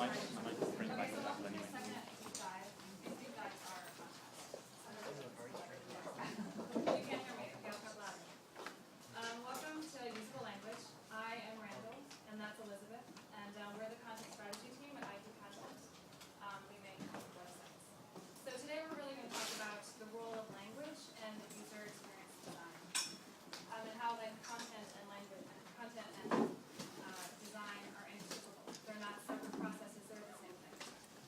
might just print back Okay, the so welcome example to your anyway. second deep dive. These deep dives are fun. You can't hear me. Okay, I'll talk louder. Welcome to Usable Language. I am Randall, and that's Elizabeth, and we're the content strategy team at IP Content. We make websites. So today we're really going to talk about the role of language and user experience design, and how like content and language and content and design are inseparable. They're not separate processes; they're the same thing.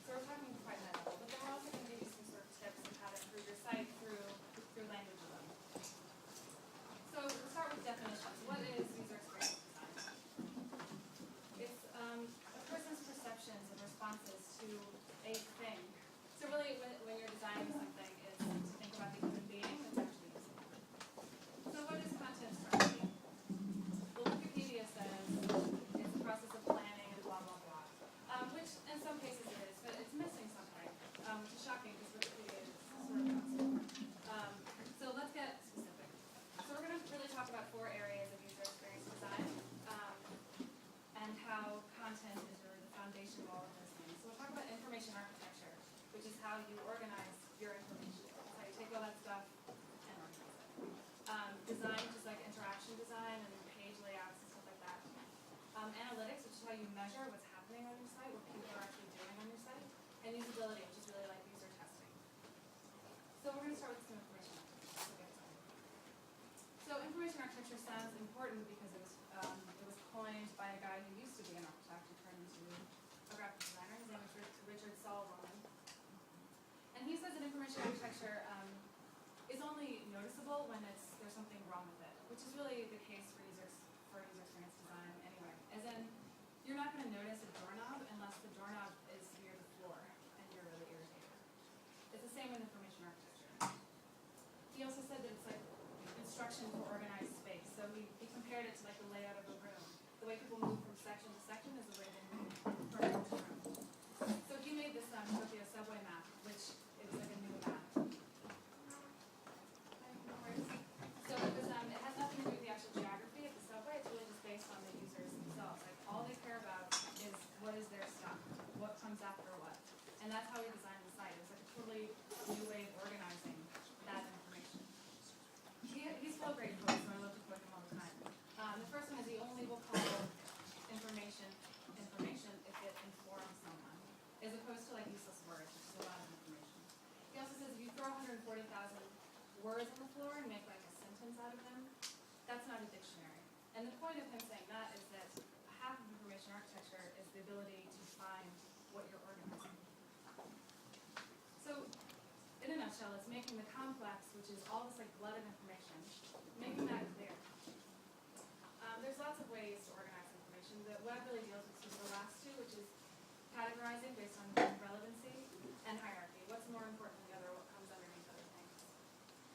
So we're talking quite high level, but then we're also going to give you some sort of tips on how to improve your site through language alone. So we'll start with definitions. What is user experience design? It's a person's perceptions and responses to a thing. So really, when you're designing something, it's to think about the human being that's actually using it. So what is content strategy? Well, Wikipedia says it's a process of planning and blah, blah, blah. Which in some cases it is, but it's missing something, which is shocking because Wikipedia is sort of awesome. So let's get specific. So we're going to really talk about 4 areas of user experience design and how content is really the foundation of all of those things. So we'll talk about information architecture, which is how you organize your information. It's how you take all that stuff and organize it. Design, which is like interaction design and page layouts and stuff like that. Analytics, which is how you measure what's happening on your site, what people are actually doing on your site. And usability, which is really like user testing. So we're going to start with some information architecture. So information architecture sounds important because it was coined by a guy who used to be an architect who turned into a graphic designer. His name is Richard Solomon. And he says that information architecture is only noticeable when there's something wrong with it, which is really the case for user experience design anyway. As in, you're not going to notice a doorknob unless the doorknob is near the floor and you're really irritated. It's the same with information architecture. He also said that it's like instruction for organized space. So he compared it to like the layout of a room. The way people move from section to section is the way they move from room to room. So he made this Tokyo subway map, which it was like a new map. So it has nothing to do with the actual geography of the subway. It's really just based on the users themselves. Like all they care about is what is their stuff, what comes after what. And that's how we designed the site. It was like a totally new way of organizing that information. He's full of great quotes, so I love to quote him all the time. The first one is the only will call information if it informs someone, as opposed to like useless words, which is a lot of information. He also says if you throw 140,000 words on the floor and make like a sentence out of them, that's not a dictionary. And the point of him saying that is that half of information architecture is the ability to find what you're organizing. So, in a nutshell, it's making the complex, which is all this like blood of information, making that clear. There's lots of ways to organize information. The web really deals with sort of the last two, which is categorizing based on relevancy and hierarchy. What's more important than the other? What comes underneath other things?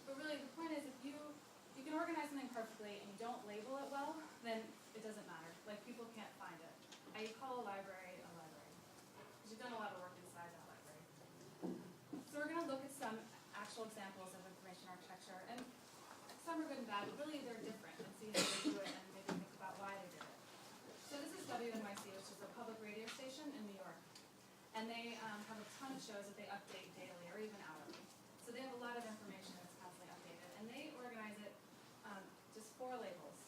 But really, the point is, if you can organize something perfectly and you don't label it well, then it doesn't matter. Like people can't find it. You call a library, because you've done a lot of work inside that library. So we're going to look at some actual examples of information architecture, and some are good and bad, but really they're different, and see how they do it and maybe think about why they did it. So this is WNYC, which is a public radio station in New York, and they have a ton of shows that they update daily or even hourly. So they have a lot of information that's constantly updated, and they organize it just 4 labels,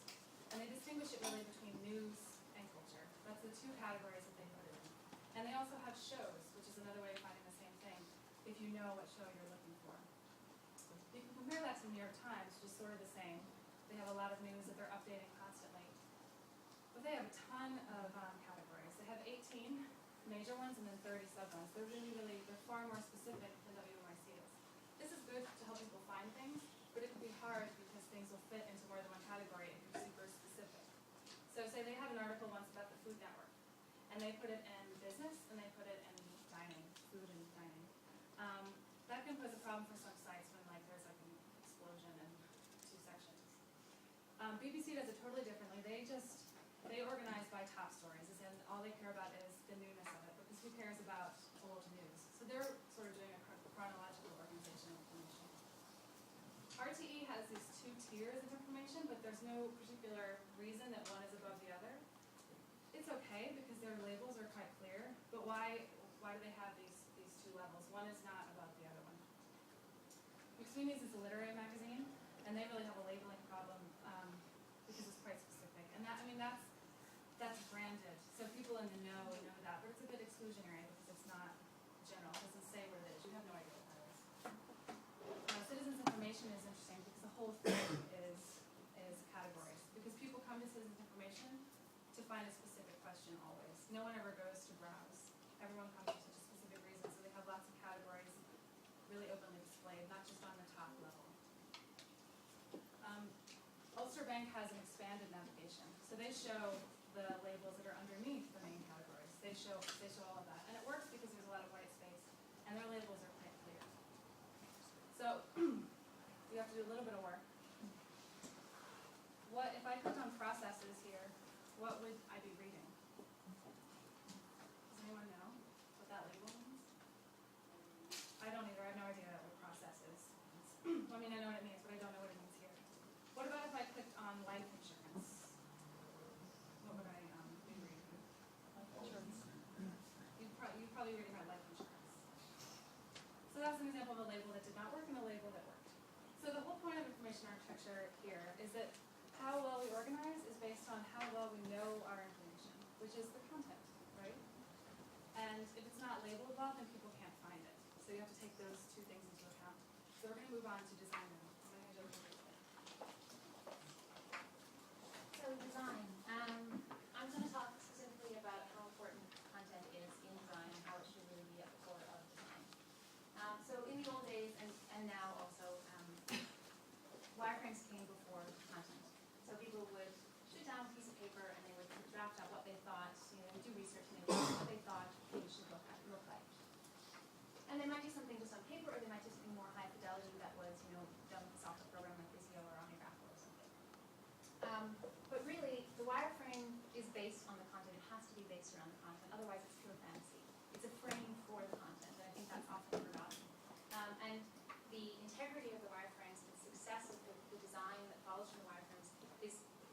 and they distinguish it really between news and culture. That's the 2 categories that they put it in. And they also have shows, which is another way of finding the same thing, if you know what show you're looking for. You can compare that to the New York Times, which is sort of the same. They have a lot of news that they're updating constantly. But they have a ton of categories. They have 18 major ones and then 30 sub-ones. They're they're far more specific than WNYC is. This is good to help people find things, but it can be hard because things will fit into more than one category if you're super specific. So say they have an article once about the Food Network, and they put it in business, and they put it in dining, food and dining. That can pose a problem for some sites when like there's like an explosion in 2 sections. BBC does it totally differently. They organize by top stories, as in all they care about is the newness of it, because who cares about old news? So they're sort of doing a chronological organization of information. RTE has these 2 tiers of information, but there's no particular reason that one is above the other. It's okay because their labels are quite clear, but why why do they have these two levels? One is not above the other one. McSweeney's is a literary magazine, and they really have a labeling problem because it's quite specific. And that, I mean, that's branded, so people in the know that, but it's a bit exclusionary because it's not general. It doesn't say what it is. You have no idea what that is. Citizens information is interesting because the whole thing is categories. Because people come to citizens information to find a specific question always. No one ever goes to browse. Everyone comes for such a specific reason, so they have lots of categories really openly displayed, not just on the top level. Ulster Bank has an expanded navigation, so they show the labels that are underneath the main categories. They show all of that, and it works because there's a lot of white space, and their labels are quite clear. So you have to do a little bit of work. What if I click on processes here? What would I be reading? Does anyone know what that label means? I don't either. I have no idea what process is. Well, I mean, I know what it means, but I don't know what it means here. What about if I clicked on life insurance? What would I be reading? Life insurance. You'd probably reading about life insurance. So that's an example of a label that did not work and a label that worked. So the whole point of information architecture here is that how well we organize is based on how well we know our information, which is the content, right? And if it's not labeled well, then people can't find it. So you have to take those two things into account. So we're going to move on to design now. So design. I'm going to talk specifically about how important content is in design and how it should really be at the core of design. So in the old days, and now also, wireframes came before content. So people would sit down a piece of paper and they would draft out what they thought, do research and they would what they thought page should look like. And they might do something just on paper, or they might just be more high fidelity that was, done with a software program like Visio or Omnigraph or something. But really, the wireframe is based on the content. It has to be based around the content. Otherwise, it's pure fantasy. It's a frame for the content, and I think that's often forgotten. And the integrity of the wireframes and the success of the design that follows from the wireframes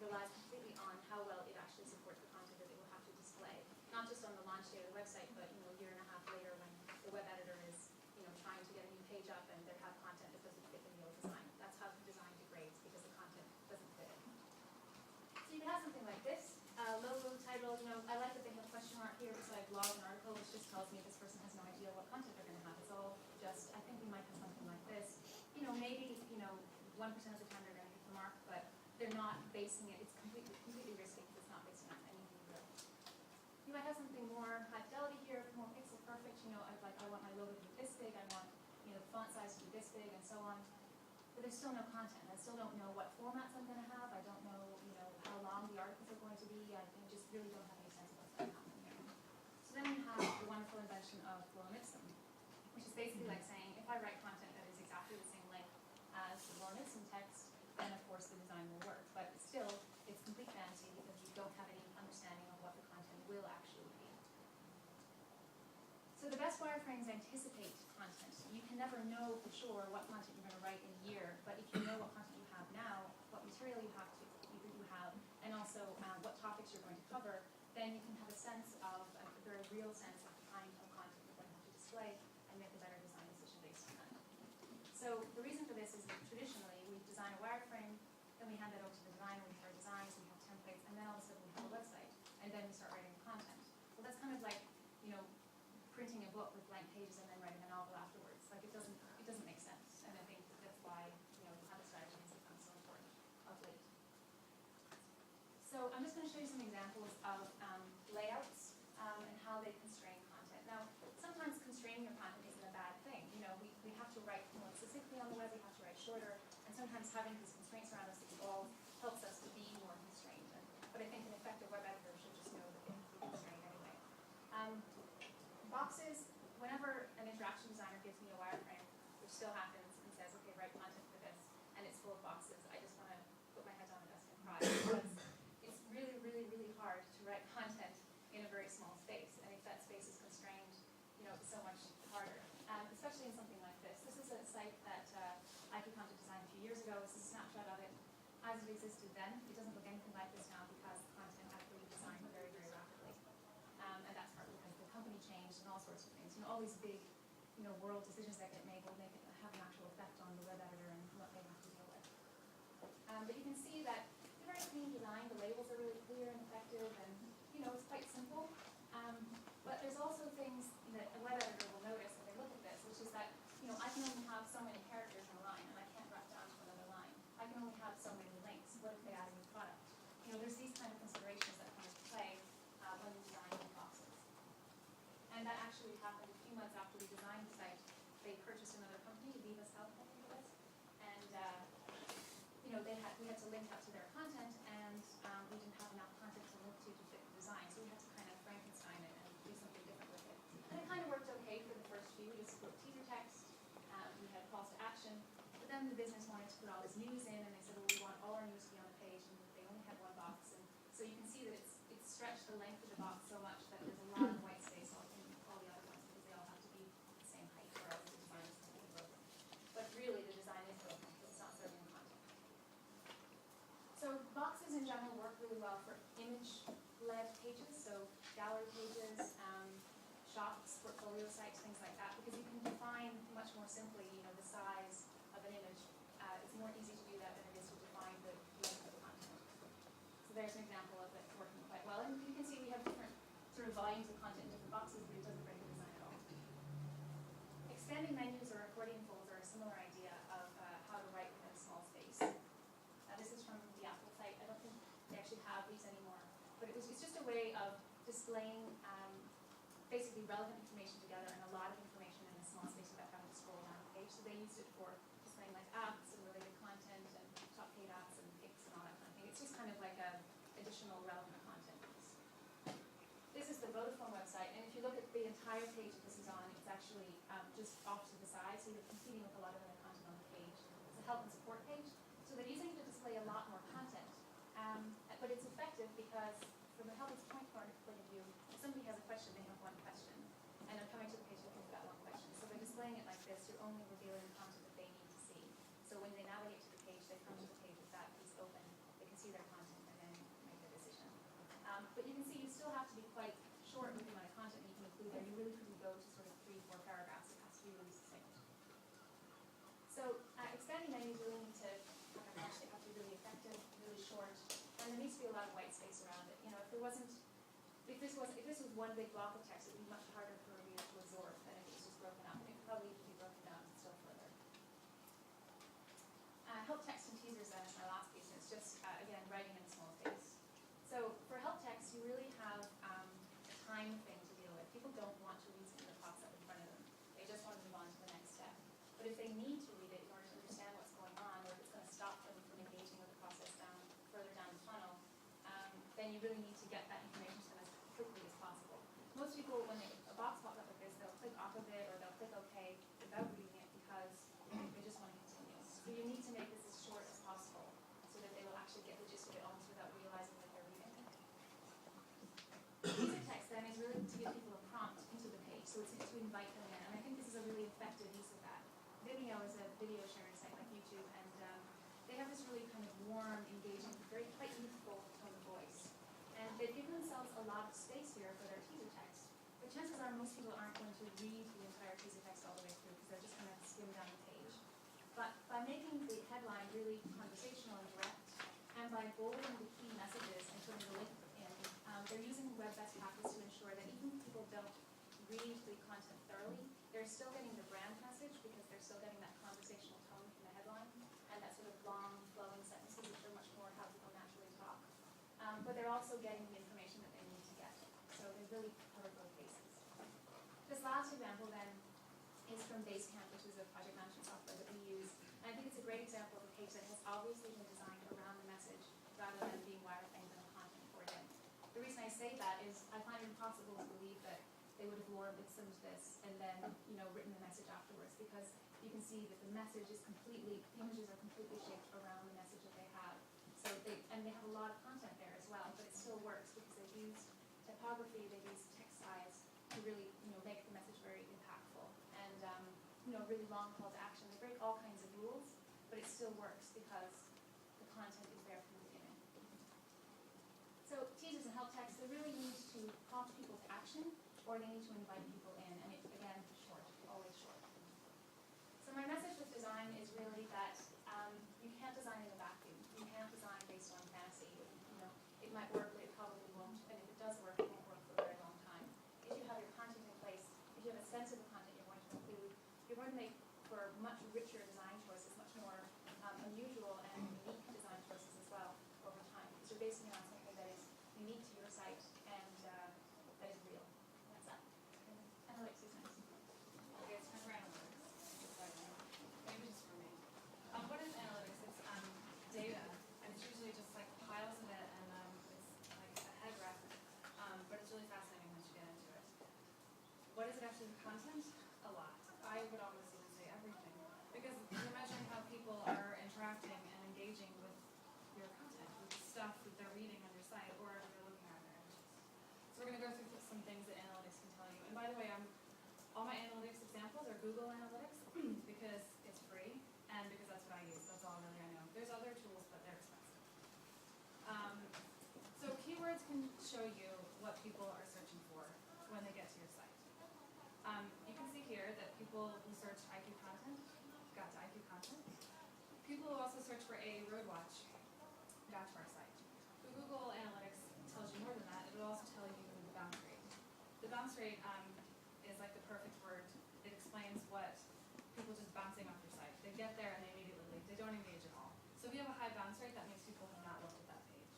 relies completely on how well it actually supports the content that it will have to display. Not just on the launch day of the website, but a year and a half later when the web editor is trying to get a new page up and they have content that doesn't fit the new design. That's how the design degrades because the content doesn't fit it. So you can have something like this, logo, title. I like that they have a question mark here beside blog and article, which just tells me this person has no idea what content they're going to have. It's all just, I think we might have something like this. Maybe 1% of the time they're going to hit the mark, but they're not basing it. It's completely risky because it's not based on anything real. You might have something more high fidelity here, more pixel perfect. I want my logo to be this big. I want the font size to be this big, and so on. But there's still no content. I still don't know what formats I'm going to have. I don't know how long the articles are going to be. I just really don't have any sense of what's going to happen here. So then you have the wonderful invention of Lorem-ipsum, which is basically like saying if I write content that is exactly the same length as the Lorem-ipsum text, then of course the design will work. But still, it's complete fantasy because you don't have any understanding of what the content will actually be. So the best wireframes anticipate content. You can never know for sure what content you're going to write in a year, but if you know what content you have now, what material you have, and also what topics you're going to cover, then you can have a sense of, a very real sense of the kind of content you're going to have to display and make a better design decision based on that. So the reason for this is that traditionally we design a wireframe, then we hand that over to the designer, we have our designs, we have templates, and then all of a sudden we have a website, and then we start writing the content. Well, that's kind of like, printing a book with blank pages and then writing a novel afterwards. Like it doesn't make sense, and I think that's why content strategy has become so important of late. So I'm just going to show you some examples of layouts and how they constrain content. Now, sometimes constraining your content isn't a bad thing. We have to write more succinctly on the web, we have to write shorter, and sometimes having these constraints around us that evolve helps us to be more constrained. But I think an effective web editor should just know that they have to be constrained anyway. Boxes, whenever an interaction designer gives me a wireframe, which still happens, and says, okay, write content for this, and it's full of boxes, I just want to put my head on the desk and cry because it's really, really, really hard to write content in a very small space, and if that space is constrained, it's so much harder, especially in something like this. This is a site that IQConf designed a few years ago. This is a snapshot of it as it existed then. It doesn't look anything like this now because the content actually designed very, very rapidly, and that's partly because the company changed and all sorts of things. all these big, world decisions that get made will have an actual effect on the web editor and what they have to deal with. But you can see that it's a very clean design. The labels are really clear and effective, and it's quite simple. But there's also things that a web editor will notice when they look at this, which is that I can only have so many characters in a line, and I can't drop down to another line. I can only have so many links. What if they add a new product? There's these kind of considerations that come into play when you design new boxes. And that actually happened a few months after we designed the site. They purchased another company, Viva's Health, I think it was, and we had to link up to their content, and we didn't have enough content to link to fit the design, so we had to kind of Frankenstein it and do something different with it. And it kind of worked okay for the first few. We just wrote teaser text, we had calls to action, but then the business wanted to put all this news in, and they said, well, we want all our news to be on the page, and they only had one box, and so you can see that it's stretched the length of the box so much that there's a lot of white space in all the other ones, because they all have to be the same height, or else the design is completely broken. But really, the design is broken, because it's not serving the content. So boxes in general work really well for image-led pages, so gallery pages, shops, portfolio sites, things like that, because you can define much more simply, the size of an image. It's more easy to do that than it is to define the length of the content. So there's an example of it working quite well, and you can see we have different sort of volumes of content in different boxes, but it doesn't break the design at all. Expanding menus or accordion folds are a similar idea of how to write within a small space. This is from the Apple site. I don't think they actually have these anymore, but it's just a way of displaying basically relevant information together and a lot of information in a small space without having to scroll down the page. So they used it for displaying like apps and related content and top paid apps and pics and all that kind of thing. It's just kind of like a additional relevant content piece. This is the Vodafone website, and if you look at the entire page that this is on, it's actually just off to the side, so you're competing with a lot of other content on the page. It's a help and support page, so they're using it to display a lot more content. But it's effective because from a help and support point of view, if somebody has a question, they have one question, and they're coming to the page looking for that one question. So by displaying it like this, you're only revealing the content that they need to see. So when they navigate to the page, they come to the page with that piece open, they can see their content and then make their decision. But you can see you still have to be quite short with the amount of content you can include there. You really couldn't go to sort of 3-4 paragraphs. It has to be really succinct. So expanding menus really need to actually have to be really effective, really short, and there needs to be a lot of white space around it. If this was one big block of text, it would be much harder for a reader to absorb than if it was just broken up. It could probably even be broken down still further. Help text and teasers then is my last piece, and it's just, again, writing in a small space. So for help text, you really have a time thing to deal with. People don't want to read something that pops up in front of them. They just want to move on to the next step. But if they need to read it in order to understand what's going on, or if it's going to stop them from engaging with the process further down the funnel, then you really need to get that information to them as quickly as possible. Most people, when a box pops up like this, they'll click off of it or they'll click OK without reading it because they just want to continue. So you need to make this as short as possible so that they will actually get the gist of it almost without realizing that they're reading it. Teaser text then is really to give people a prompt into the page, so it's to invite them in, and I think this is a really effective use of that. Vimeo is a video sharing site like YouTube, and they have this really kind of warm, engaging, very quite youthful tone of voice. And they've given themselves a lot of space here for their teaser text, but chances are most people aren't going to read the entire teaser text all the way through because they're just going to skim down the page. But by making the headline really conversational and direct, and by bolding the key messages and putting the link in, they're using web best practice to ensure that even if people don't read the content thoroughly, they're still getting the brand message because they're still getting that conversational tone from the headline and that sort of long, flowing sentences which are much more how people naturally talk. But they're also getting the information that they need to get. So they really cover both bases. This last example then is from Basecamp, which is a project management software that we use. And I think it's a great example of a page that has obviously been designed around the message rather than being wireframed and content poured in. The reason I say that is I find it impossible to believe that they would have warmed sim this and then written the message afterwards, because you can see that the message is completely, the images are completely shaped around the message that they have. So they have a lot of content there as well, but it still works because they've used typography, they've used text size to really make the message very impactful and really long call to action. They break all kinds of rules, but it still works because the content is there from the beginning. So teasers and help text, they really need to prompt people to action, or they need to invite people in, and it again So my message with design is really that you can't design in a vacuum. You can't design based on fantasy. You know, it might work, but it probably won't. And if it does work, it won't work for a very long time. If you have your content in place, if you have a sense of the content you're going to include, you're going to make for much richer design choices, much more unusual and unique design choices as well over time. Because you're basing it on something that is unique to your site and that is real. That's that. Analytics is nice. Okay, it's time for analytics. Maybe just for me. What is analytics? It's data, and it's usually just like piles of it, and it's like a head wreck, but it's really fascinating once you get into it. What is it actually the content? A lot. I would almost even say everything, because you're measuring how people are interacting and engaging with your content, with the stuff that they're reading on your site, or if they're looking at their images. So we're going to go through some things that analytics can tell you. And by the way, all my analytics examples are Google Analytics because it's free and because that's what I use. That's all really I know. There's other tools, but they're expensive. So keywords can show you what people are searching for when they get to your site. You can see here that people who search IQ content got to IQ content. People who also search for a road watch got to our site. But Google Analytics tells you more than that. It will also tell you the bounce rate. The bounce rate is like the perfect word. It explains what people just bouncing off your site. They get there and they immediately leave. They don't engage at all. So if you have a high bounce rate, that means people have not looked at that page.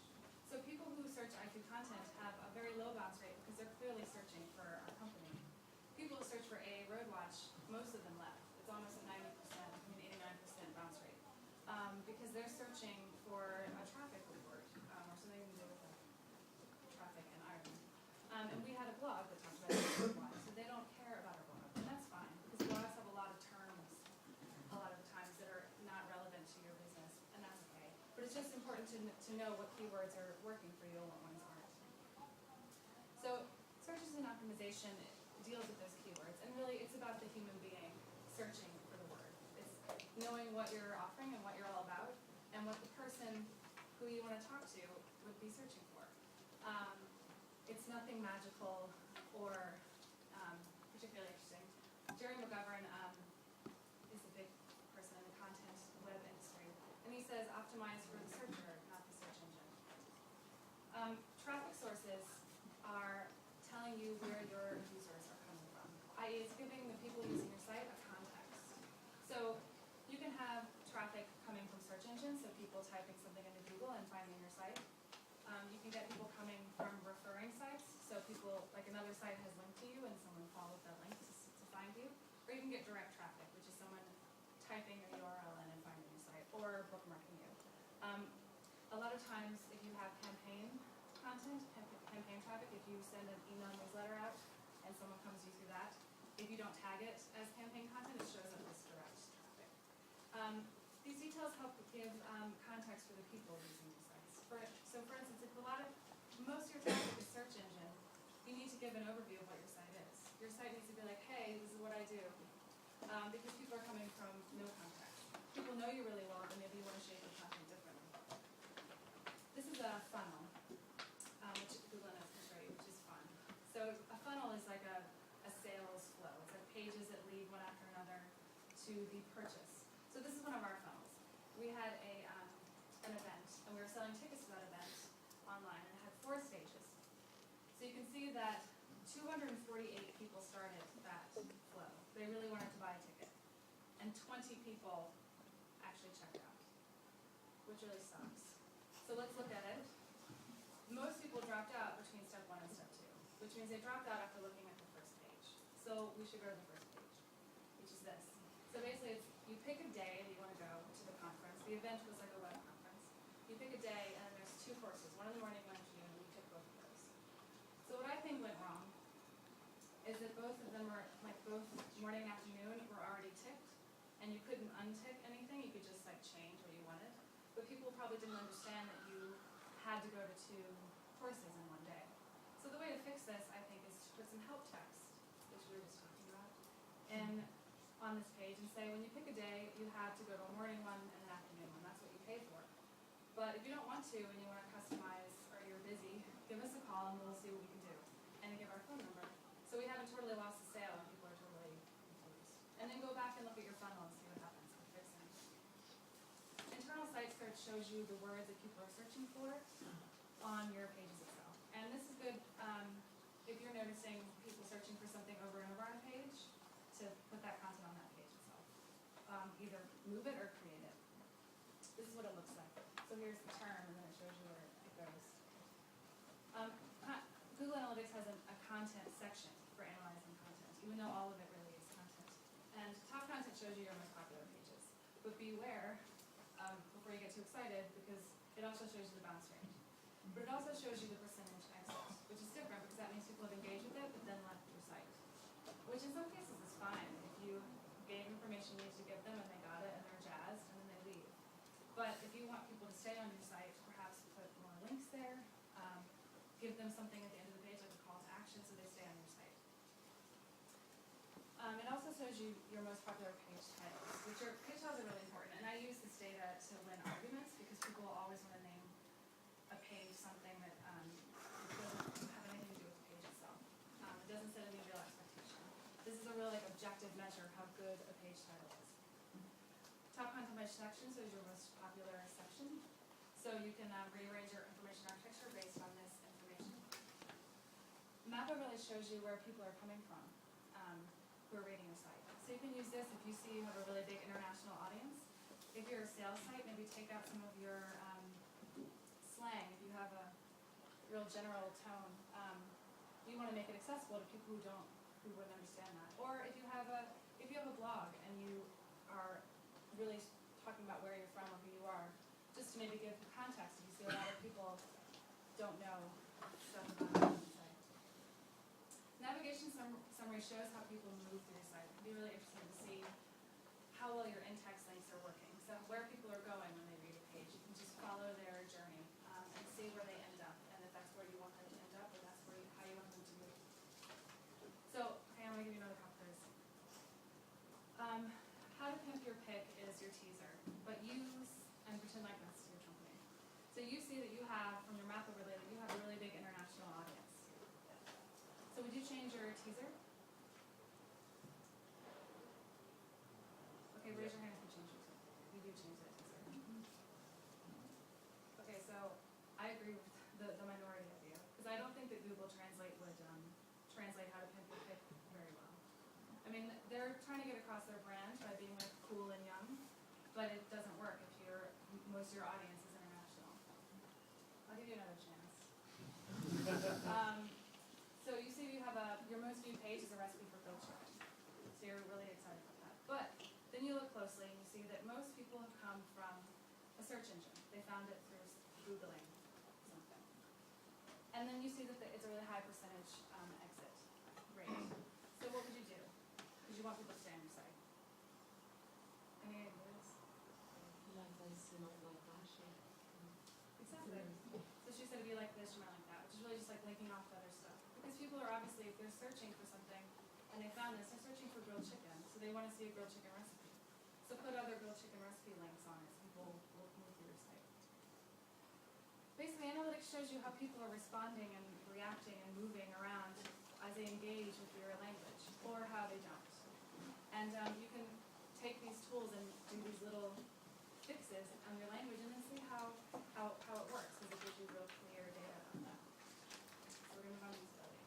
So people who search IQ content have a very low bounce rate because they're clearly searching for our company. People who search for a road watch, most of them left. It's almost a 90%, 89% bounce rate. Because they're searching for a traffic report or something to do with traffic in Ireland. And we had a blog that talked about road watch, so they don't care about our blog. And that's fine, because blogs have a lot of terms a lot of the times that are not relevant to your business, and that's okay. But it's just important to know what keywords are working for you and what ones aren't. So search engine optimization deals with those keywords, and really it's about the human being searching for the word. It's knowing what you're offering and what you're all about, and what the person who you want to talk to would be searching for. It's nothing magical or particularly interesting. Jerry McGovern is a big person in the content web industry, and he says optimize for the searcher, not the search engine. Traffic sources are telling you where your users are coming from, i.e. it's giving the people using your site a context. So you can have traffic coming from search engines, so people typing something into Google and finding your site. You can get people coming from referring sites, so people, like another site has linked to you and someone follows that link to find you. Or you can get direct traffic, which is someone typing your URL in and finding your site, or bookmarking you. A lot of times, if you have campaign content, campaign traffic, if you send an email newsletter out and someone comes to you through that, if you don't tag it as campaign content, it shows up as direct traffic. These details help give context for the people using your sites. So for instance, if most of your traffic is search engine, you need to give an overview of what your site is. Your site needs to be like, hey, this is what I do. Because people are coming from no context. People know you really well, but maybe you want to shape your content differently. This is a funnel, which Google Notes can show you, which is fun. So a funnel is like a sales flow. It's like pages that lead one after another to the purchase. So this is one of our funnels. We had an event, and we were selling tickets to that event online, and it had 4 stages. So you can see that 248 people started that flow. They really wanted to buy a ticket. And 20 people actually checked out, which really sucks. So let's look at it. Most people dropped out between step 1 and step 2, which means they dropped out after looking at the first page. So we should go to the first page, which is this. So basically, you pick a day that you want to go to the conference. The event was like a web conference. You pick a day, and then there's 2 courses, one in the morning, one in the afternoon, and you pick both of those. So what I think went wrong is that both of them were, like both morning and afternoon were already ticked, and you couldn't untick anything. You could just like change what you wanted. But people probably didn't understand that you had to go to 2 courses in one day. So the way to fix this, I think, is to put some help text, which we were just talking about, and on this page, and say when you pick a day, you have to go to a morning one and an afternoon one. That's what you pay for. But if you don't want to and you want to customize or you're busy, give us a call and we'll see what we can do. And give our phone number. So we haven't totally lost the sale and people are totally confused. And then go back and look at your funnel and see search shows you the words that people are searching for on your pages itself. And this is good if you're noticing people searching for something over and over on a page, to put that content on that page itself. Either move it or create it. This is what it looks like. So here's the term, and then it shows you where it goes. Google Analytics has a content section for analyzing content, even though all of it really is content. And top content shows you your most popular pages. But beware, before you get too excited, because it also shows you the bounce rate. But it also shows you the percentage exit, which is different because that means people have engaged with it but then left your site. Which in some cases is fine. If you gave information you need to give them and they got it and they're jazzed and then they leave. But if you want people to stay on your site, perhaps put more links there, give them something at the end of the page like a call to action so they stay on your site. It also shows you your most popular page titles, which are, page titles are really important. And I use this data to win arguments because people always want to name a page something that doesn't have anything to do with the page itself. It doesn't set any real expectation. This is a real objective measure of how good a page title is. Top content by section shows your most popular section. So you can rearrange your information architecture based on this information. Mappa really shows you where people are coming from who are reading your site. So you can use this if you see you have a really big international audience. If you're a sales site, maybe take out some of your slang. If you have a real general tone, you want to make it accessible to people who wouldn't understand that. Or if you have a blog and you are really talking about where you're from or who you are, just to maybe give context. You see a lot of people don't know stuff about your site. Navigation summary shows how people move through your site. It can be really interesting to see how well your in-text links are working. So where people are going when they read a page. You can just follow their journey and see where they end up, and if that's where you want them to end up, or that's how you want them to move. So, okay, I'm going to give you another pop quiz. How to pimp your pick is your teaser, but use and pretend like that's your company. So you see that you have, from your map overlay, that you have a really big international audience. So would you change your teaser? Okay, raise your hand if you change your teaser. You do change that teaser. Okay, so I agree with the minority of you, because I don't think that Google Translate would translate how to pimp your pick very well. I mean, they're trying to get across their brand by being cool and young, but it doesn't work if most of your audience is international. I'll give you another chance. So you see you have your most viewed page is a recipe for grilled chicken. So you're really excited about that. But then you look closely and you see that most people have come from a search engine. They found it through Googling something. And then you see that it's a really high percentage exit rate. So what would you do? Because you want people to stay on your site. Any ideas? Exactly. So she said if you like this, you might like that, which is really just like linking off to other stuff. Because people are obviously, if they're searching for something and they found this, they're searching for grilled chicken, so they want to see a grilled chicken recipe. So put other grilled chicken recipe links on it so people will move through your site. Basically, analytics shows you how people are responding and reacting and moving around as they engage with your language, or how they don't. And you can take these tools and do these little fixes on your language and then see how it works, because it gives you real clear data on that. So we're going to move on to usability.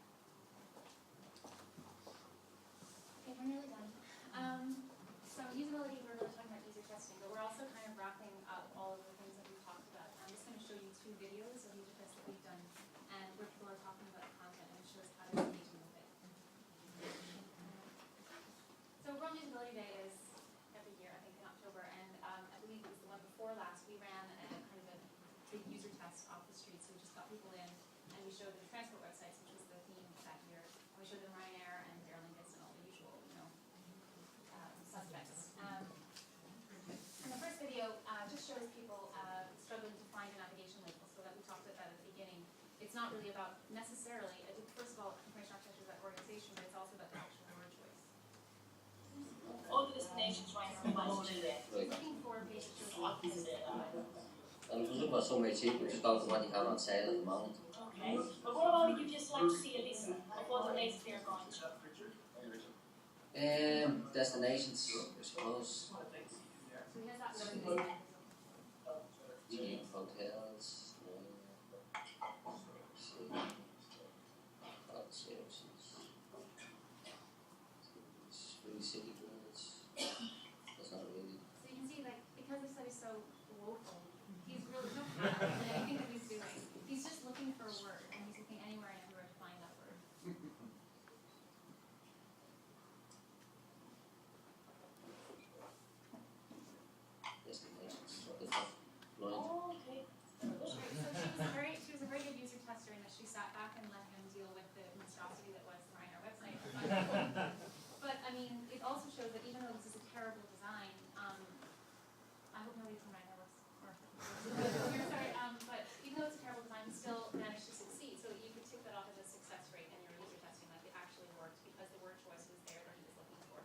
Okay, we're nearly done. So usability, we're really talking about user testing, but we're also kind of wrapping up all of the things that we've talked about. I'm just going to show you 2 videos of user tests that we've done and where people are talking about content, and it shows how they're engaging with it. So World Usability Day is every year, I think in October, and I believe it was the one before last. We ran a kind of a big user test off the street, so we just got people in and we showed them transport websites, which was the theme that year. And we showed them Ryanair and Aer Lingus and all the usual, suspects. And the first video just shows people struggling to find a navigation label, so that we talked about at the beginning. It's not really about necessarily, first of all, information architecture is about organization, but it's also about the actual word choice. All the destinations right now are Looking for pages to I'm looking for so many cheap, which is about what you have on sale at the moment. Okay. But what about if you just like to see a list of all the places they're going to? Destinations, I suppose. So here's that. Dream hotels. Free city girls. That's not really. So you can see, like, because this study's so woeful, he's really not happy with anything that he's doing. He's just looking for a word, and he's looking anywhere and everywhere to find that word. Destinations. What the fuck? Blind. Oh, okay. Right, so she was a very good user tester in that she sat back and let him deal with the monstrosity that was throwing our website. But I mean, it also shows that even though this is a terrible design, I hope nobody from Rhino looks or we're sorry, but even though it's a terrible design, we still managed to succeed. So you could tick that off as a success rate in your user testing, like it actually worked because the word choice was there that he was looking for.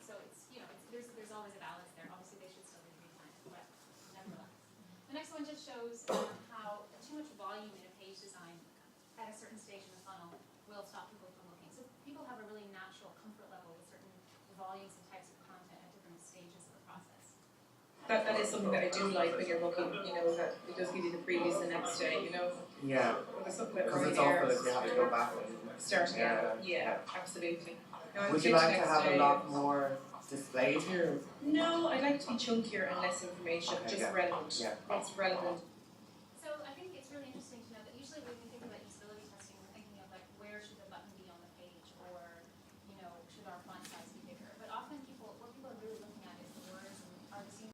So it's, you know, there's always a balance there. Obviously they should still be redesigned, but nevertheless. The next one just shows how too much volume in a page design at a certain stage in the funnel will stop people from looking. So people have a really natural comfort level with certain volumes and types of content at different stages of the process. That is something that I do like when you're looking, you know, that it does give you the previous the next day, you know. Yeah, There's something that because right it's awful there, if you have to go back and starting yeah. out. Yeah, absolutely. Now, Would you change like to next have day. a lot more displayed here? No, I'd like to be chunkier and less information, Okay, just yeah. relevant. Yeah. What's relevant